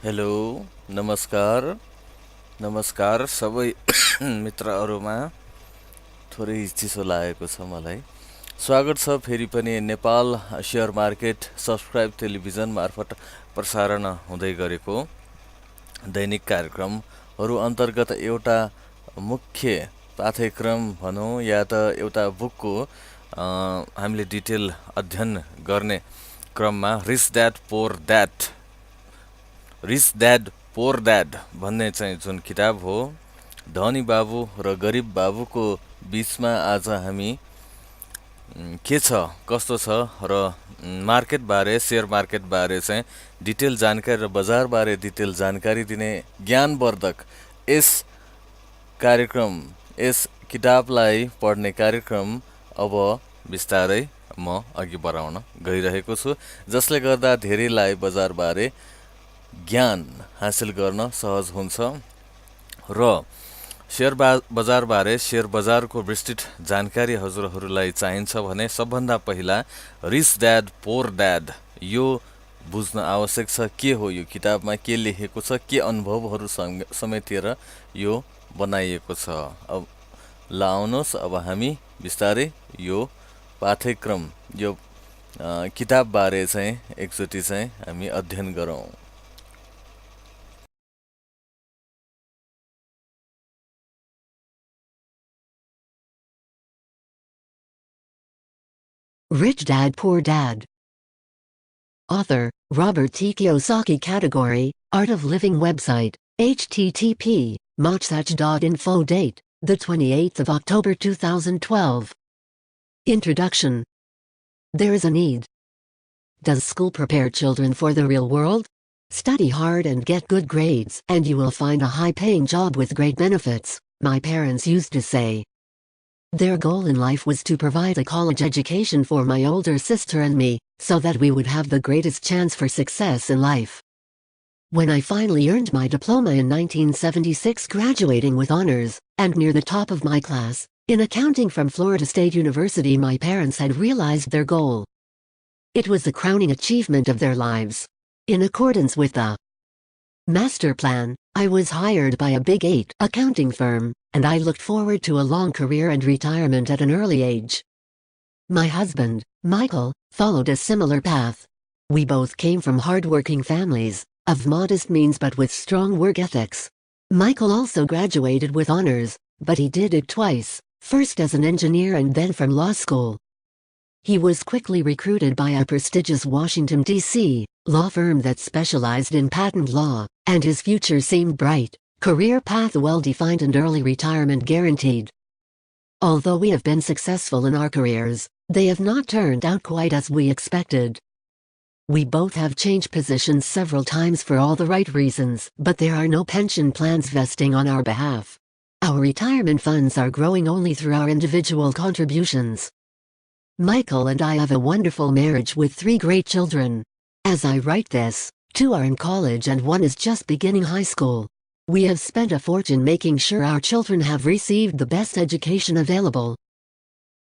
Hello नमस्कार नमस्कार सबै मित्रहरूमा थोरै चिसो लागेको छ मलाई। स्वागत छ फेरि पनि Nepal share market subscribe television मार्फत प्रसारण हुँदै गरेको दैनिक कार्यक्रमहरू अन्तर्गत एउटा मुख्य पाठ्यक्रम भनौँ या त एउटा बुकको हामीले डिटेल अध्ययन गर्ने क्रममा रिच ड्याड पोर ड्याड भन्ने चाहिँ जुन किताब हो, धनी बाबु र गरिब बाबुको बिचमा आज हामी के छ कस्तो छ र मार्केटबारे सेयर मार्केटबारे चाहिँ डिटेल जानकारी र बजारबारे डिटेल जानकारी दिने ज्ञानवर्धक यस कार्यक्रम यस किताबलाई पढ्ने कार्यक्रम अब बिस्तारै म अघि बढाउन गइरहेको छु, जसले गर्दा धेरैलाई बजारबारे ज्ञान हासिल गर्न सहज हुन्छ र शेयर बजारबारे शेयर बजारको विस्तृत जानकारी हजुरहरूलाई चाहिन्छ भने सबभन्दा पहिला रिच ड्याड पोर ड्याड यो बुझ्न आवश्यक छ। के हो यो किताबमा के लेखेको छ, के अनुभवहरू समेटेर यो बनाइएको छ। अब ल आउनुहोस्, अब हामी बिस्तारै यो पाठ्यक्रम यो किताबबारे चाहिँ एकचोटि चाहिँ हामी अध्ययन गरौँ। Rich Dad Poor Dad. Author, Robert T. Kiyosaki. Category, Art of Living. Website, http mochsach.info. Date, the 28th of October 2012. Introduction. There is a need. Does school prepare children for the real world? Study hard and get good grades, and you will find a high-paying job with great benefits, my parents used to say. Their goal in life was to provide a college education for my older sister and me, so that we would have the greatest chance for success in life. When I finally earned my diploma in 1976, graduating with honors, and near the top of my class, in accounting from Florida State University, my parents had realized their goal. It was the crowning achievement of their lives. In accordance with the master plan, I was hired by a Big 8 accounting firm, and I looked forward to a long career and retirement at an early age. My husband, Michael, followed a similar path. We both came from hardworking families, of modest means but with strong work ethics. Michael also graduated with honors, but he did it twice, first as an engineer and then from law school. He was quickly recruited by a prestigious Washington, D.C., law firm that specialized in patent law, and his future seemed bright, career path well-defined and early retirement guaranteed. Although we have been successful in our careers, they have not turned out quite as we expected. We both have changed positions several times for all the right reasons, but there are no pension plans vesting on our behalf. Our retirement funds are growing only through our individual contributions. Michael and I have a wonderful marriage with 3 great children. As I write this, 2 are in college and 1 is just beginning high school. We have spent a fortune making sure our children have received the best education available.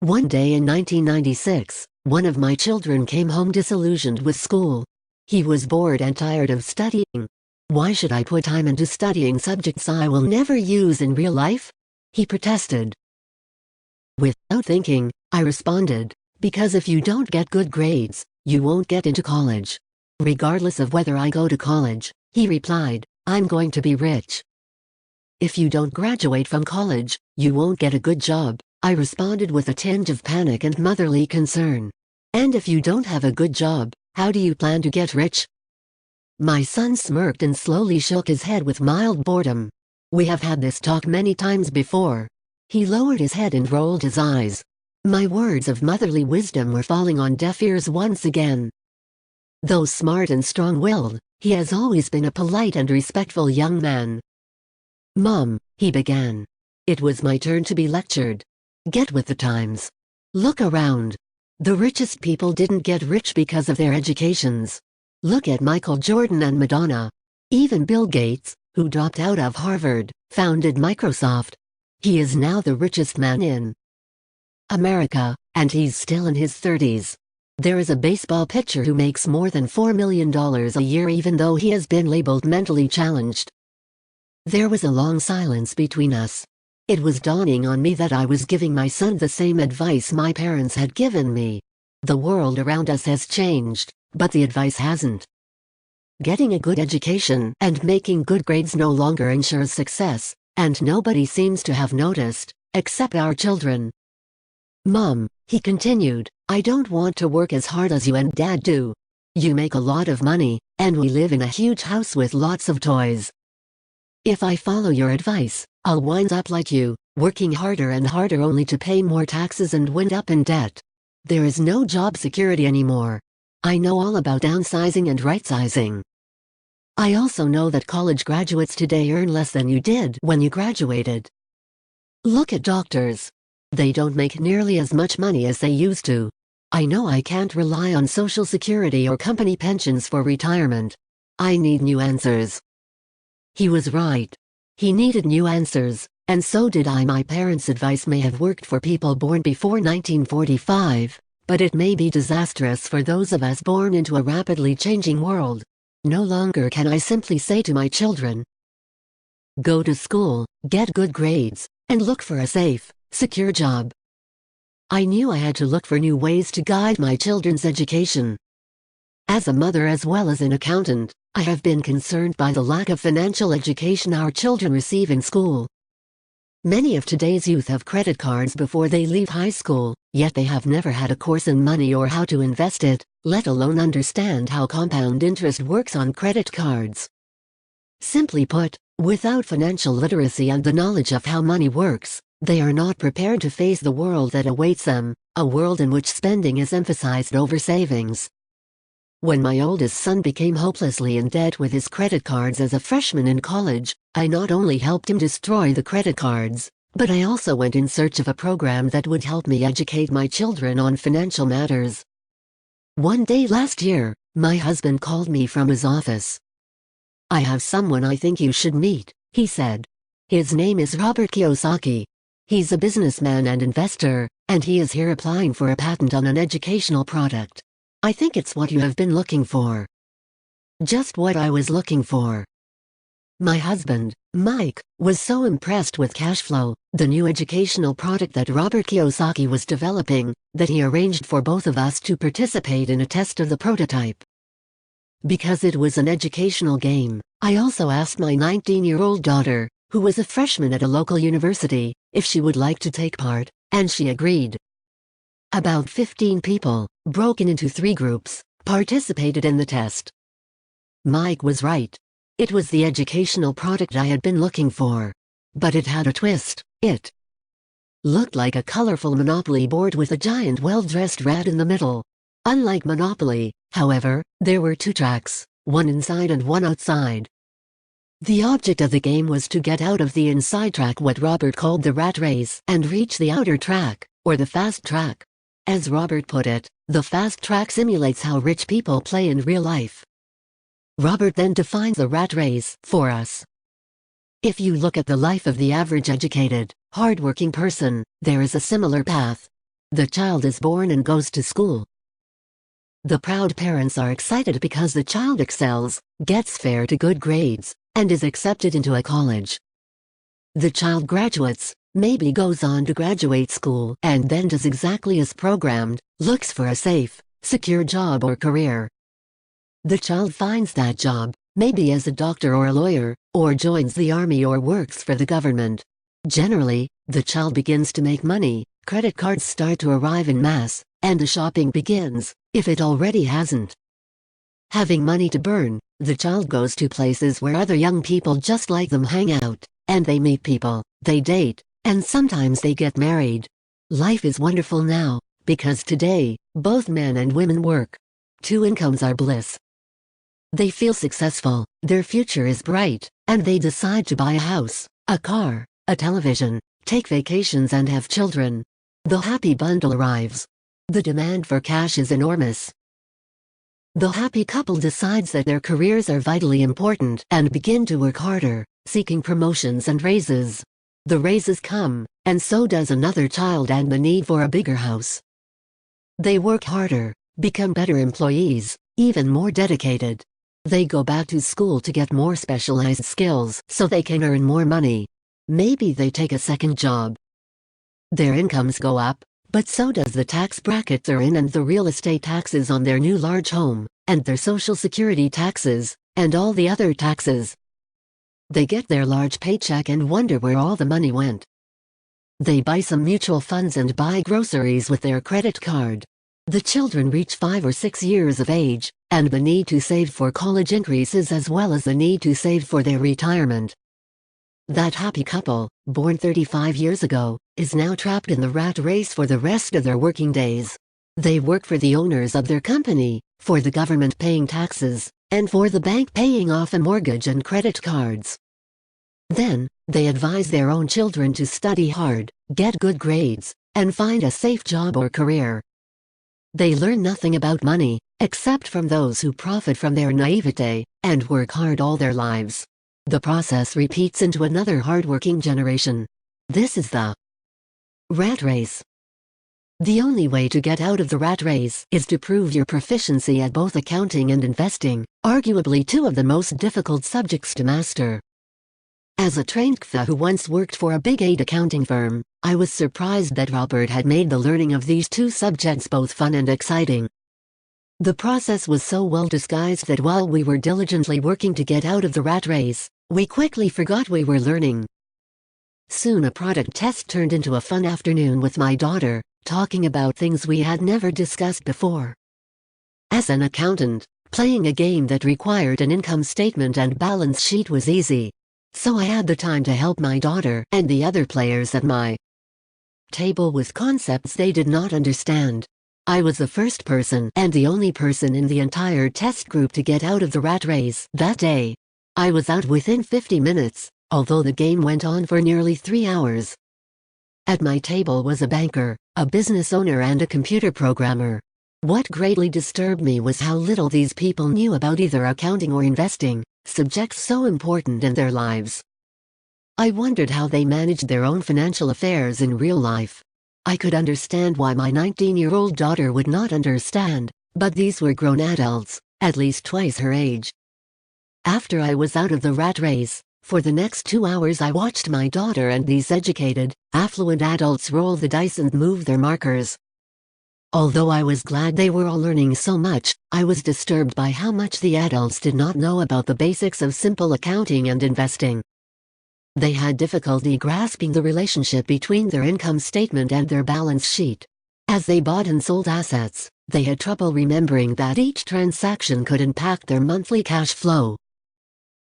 One day in 1996, one of my children came home disillusioned with school. He was bored and tired of studying. Why should I put time into studying subjects I will never use in real life? He protested. Without thinking, I responded, because if you don't get good grades, you won't get into college. Regardless of whether I go to college, he replied, I'm going to be rich. If you don't graduate from college, you won't get a good job, I responded with a tinge of panic and motherly concern. And if you don't have a good job, how do you plan to get rich? My son smirked and slowly shook his head with mild boredom. We have had this talk many times before. He lowered his head and rolled his eyes. My words of motherly wisdom were falling on deaf ears once again. Though smart and strong-willed, he has always been a polite and respectful young man. Mom, he began. It was my turn to be lectured. Get with the times. Look around. The richest people didn't get rich because of their educations. Look at Michael Jordan and Madonna. Even Bill Gates, who dropped out of Harvard, founded Microsoft. He is now the richest man in America, and he's still in his 30s. There is a baseball pitcher who makes more than $4 million a year even though he has been labeled mentally challenged. There was a long silence between us. It was dawning on me that I was giving my son the same advice my parents had given me. The world around us has changed, but the advice hasn't. Getting a good education and making good grades no longer ensures success, and nobody seems to have noticed, except our children. Mom, he continued, I don't want to work as hard as you and Dad do. You make a lot of money, and we live in a huge house with lots of toys. If I follow your advice, I'll wind up like you, working harder and harder only to pay more taxes and wind up in debt. There is no job security anymore. I know all about downsizing and right-sizing. I also know that college graduates today earn less than you did when you graduated. Look at doctors. They don't make nearly as much money as they used to. I know I can't rely on Social Security or company pensions for retirement. I need new answers. He was right. He needed new answers, and so did I. My parents' advice may have worked for people born before 1945, but it may be disastrous for those of us born into a rapidly changing world. No longer can I simply say to my children, go to school, get good grades, and look for a safe, secure job. I knew I had to look for new ways to guide my children's education. As a mother as well as an accountant, I have been concerned by the lack of financial education our children receive in school. Many of today's youth have credit cards before they leave high school, yet they have never had a course in money or how to invest it, let alone understand how compound interest works on credit cards. Simply put, without financial literacy and the knowledge of how money works, they are not prepared to face the world that awaits them, a world in which spending is emphasized over savings. When my oldest son became hopelessly in debt with his credit cards as a freshman in college, I not only helped him destroy the credit cards, but I also went in search of a program that would help me educate my children on financial matters. One day last year, my husband called me from his office. I have someone I think you should meet, he said. His name is Robert Kiyosaki. He's a businessman and investor, and he is here applying for a patent on an educational product. I think it's what you have been looking for. Just what I was looking for. My husband, Mike, was so impressed with Cashflow, the new educational product that Robert Kiyosaki was developing, that he arranged for both of us to participate in a test of the prototype. Because it was an educational game, I also asked my 19-year-old daughter, who was a freshman at a local university, if she would like to take part, and she agreed. About 15 people, broken into 3 groups, participated in the test. Mike was right. It was the educational product I had been looking for. But it had a twist. It looked like a colorful Monopoly board with a giant well-dressed rat in the middle. Unlike Monopoly, however, there were 2 tracks, one inside and one outside. The object of the game was to get out of the inside track, what Robert called the rat race, and reach the outer track, or the fast track. As Robert put it, the fast track simulates how rich people play in real life. Robert then defines the rat race for us. If you look at the life of the average educated, hardworking person, there is a similar path. The child is born and goes to school. The proud parents are excited because the child excels, gets fair to good grades, and is accepted into a college. The child graduates, maybe goes on to graduate school and then does exactly as programmed, looks for a safe, secure job or career. The child finds that job, maybe as a doctor or a lawyer, or joins the army or works for the government. Generally, the child begins to make money, credit cards start to arrive en masse, and the shopping begins, if it already hasn't. Having money to burn, the child goes to places where other young people just like them hang out, and they meet people, they date, and sometimes they get married. Life is wonderful now, because today, both men and women work. 2 incomes are bliss. They feel successful, their future is bright, and they decide to buy a house, a car, a television, take vacations and have children. The happy bundle arrives. The demand for cash is enormous. The happy couple decides that their careers are vitally important and begin to work harder, seeking promotions and raises. The raises come, and so does another child and the need for a bigger house. They work harder, become better employees, even more dedicated. They go back to school to get more specialized skills so they can earn more money. Maybe they take a second job. Their incomes go up, but so does the tax bracket they're in and the real estate taxes on their new large home, and their social security taxes, and all the other taxes. They get their large paycheck and wonder where all the money went. They buy some mutual funds and buy groceries with their credit card. The children reach 5 or 6 years of age, and the need to save for college increases as well as the need to save for their retirement. That happy couple, born 35 years ago, is now trapped in the rat race for the rest of their working days. They work for the owners of their company, for the government paying taxes, and for the bank paying off a mortgage and credit cards. Then, they advise their own children to study hard, get good grades, and find a safe job or career. They learn nothing about money, except from those who profit from their naivete, and work hard all their lives. The process repeats into another hardworking generation. This is the rat race. The only way to get out of the rat race is to prove your proficiency at both accounting and investing, arguably two of the most difficult subjects to master. As a trained CFA who once worked for a Big 8 accounting firm, I was surprised that Robert had made the learning of these two subjects both fun and exciting. The process was so well disguised that while we were diligently working to get out of the rat race, we quickly forgot we were learning. Soon a product test turned into a fun afternoon with my daughter, talking about things we had never discussed before. As an accountant, playing a game that required an income statement and balance sheet was easy. So I had the time to help my daughter and the other players at my table with concepts they did not understand. I was the first person and the only person in the entire test group to get out of the rat race that day. I was out within 50 minutes, although the game went on for nearly 3 hours. At my table was a banker, a business owner and a computer programmer. What greatly disturbed me was how little these people knew about either accounting or investing, subjects so important in their lives. I wondered how they managed their own financial affairs in real life. I could understand why my 19-year-old daughter would not understand, but these were grown adults, at least twice her age. After I was out of the rat race, for the next 2 hours I watched my daughter and these educated, affluent adults roll the dice and move their markers. Although I was glad they were all learning so much, I was disturbed by how much the adults did not know about the basics of simple accounting and investing. They had difficulty grasping the relationship between their income statement and their balance sheet. As they bought and sold assets, they had trouble remembering that each transaction could impact their monthly cash flow.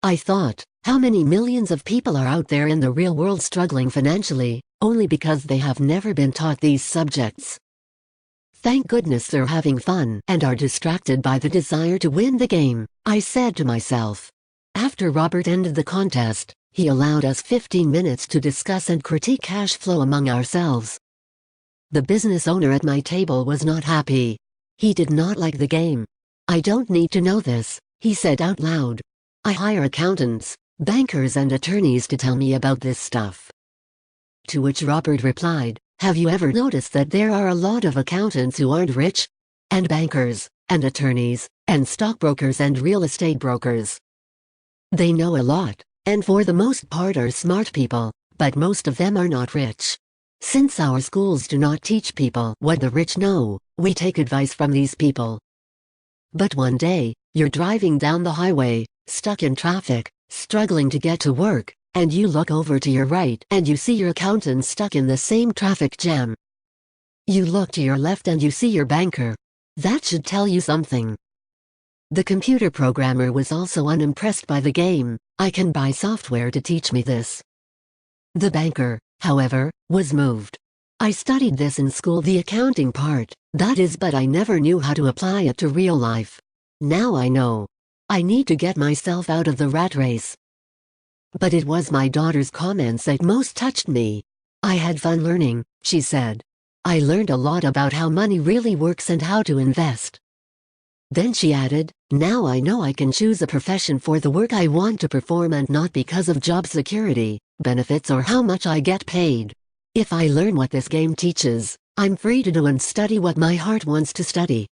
I thought, how many millions of people are out there in the real world struggling financially, only because they have never been taught these subjects. Thank goodness they're having fun and are distracted by the desire to win the game, I said to myself. After Robert ended the contest, he allowed us 15 minutes to discuss and critique cash flow among ourselves. The business owner at my table was not happy. He did not like the game. I don't need to know this, he said out loud. I hire accountants, bankers and attorneys to tell me about this stuff. To which Robert replied, have you ever noticed that there are a lot of accountants who aren't rich? And bankers, and attorneys, and stockbrokers and real estate brokers. They know a lot, and for the most part are smart people, but most of them are not rich. Since our schools do not teach people what the rich know, we take advice from these people. But one day, you're driving down the highway, stuck in traffic, struggling to get to work, and you look over to your right and you see your accountant stuck in the same traffic jam. You look to your left and you see your banker. That should tell you something. The computer programmer was also unimpressed by the game. I can buy software to teach me this. The banker, however, was moved. I studied this in school, the accounting part, that is, but I never knew how to apply it to real life. Now I know. I need to get myself out of the rat race. But it was my daughter's comments that most touched me. I had fun learning, she said. I learned a lot about how money really works and how to invest. Then she added, now I know I can choose a profession for the work I want to perform and not because of job security, benefits or how much I get paid. If I learn what this game teaches, I'm free to do and study what my heart wants to study.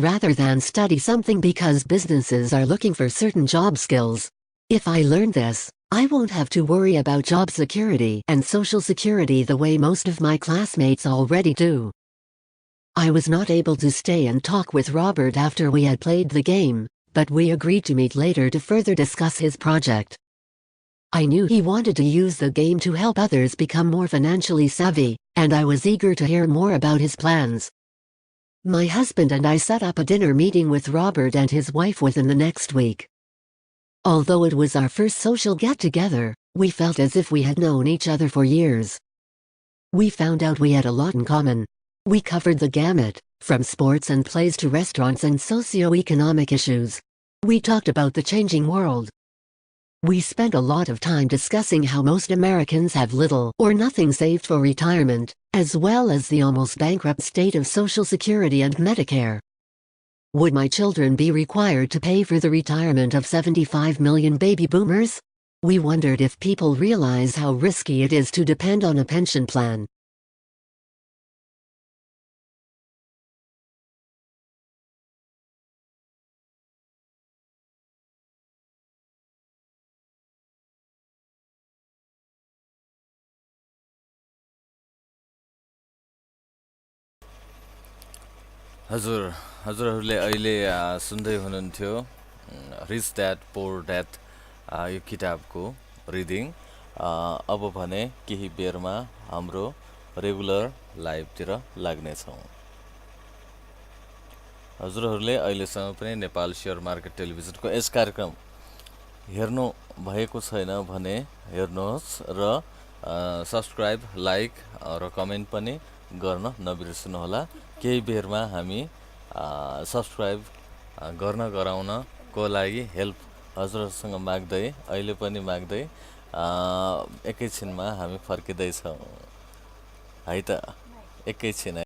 rather than study something because businesses are looking for certain job skills. If I learn this, I won't have to worry about job security and social security the way most of my classmates already do. I was not able to stay and talk with Robert after we had played the game, but we agreed to meet later to further discuss his project. I knew he wanted to use the game to help others become more financially savvy, and I was eager to hear more about his plans. My husband and I set up a dinner meeting with Robert and his wife within the next week. Although it was our first social get-together, we felt as if we had known each other for years. We found out we had a lot in common. We covered the gamut, from sports and plays to restaurants and socio-economic issues. We talked about the changing world. We spent a lot of time discussing how most Americans have little or nothing saved for retirement, as well as the almost bankrupt state of Social Security and Medicare. Would my children be required to pay for the retirement of 75 million baby boomers? We wondered if people realize how risky it is to depend on a pension plan. हजुरहरूले अहिले सुन्दै हुनुहुन्थ्यो rich dad पोर dad यो किताबको reading. अब भने केही बेरमा हाम्रो regular लाइभतिर लाग्नेछौँ। हजुरहरूले अहिलेसम्म पनि नेपाल सेयर मार्केट टेलिभिजनको यस कार्यक्रम हेर्नु भएको छैन भने हेर्नुहोस् र सब्सक्राइब, लाइक र कमेन्ट पनि गर्न नबिर्सनुहोला। केही बेरमा हामी सब्सक्राइब गर्न गराउनको लागि हेल्प हजुरसँग माग्दै, अहिले पनि माग्दै एकैछिनमा हामी फर्किँदैछौँ है त। एकैछिन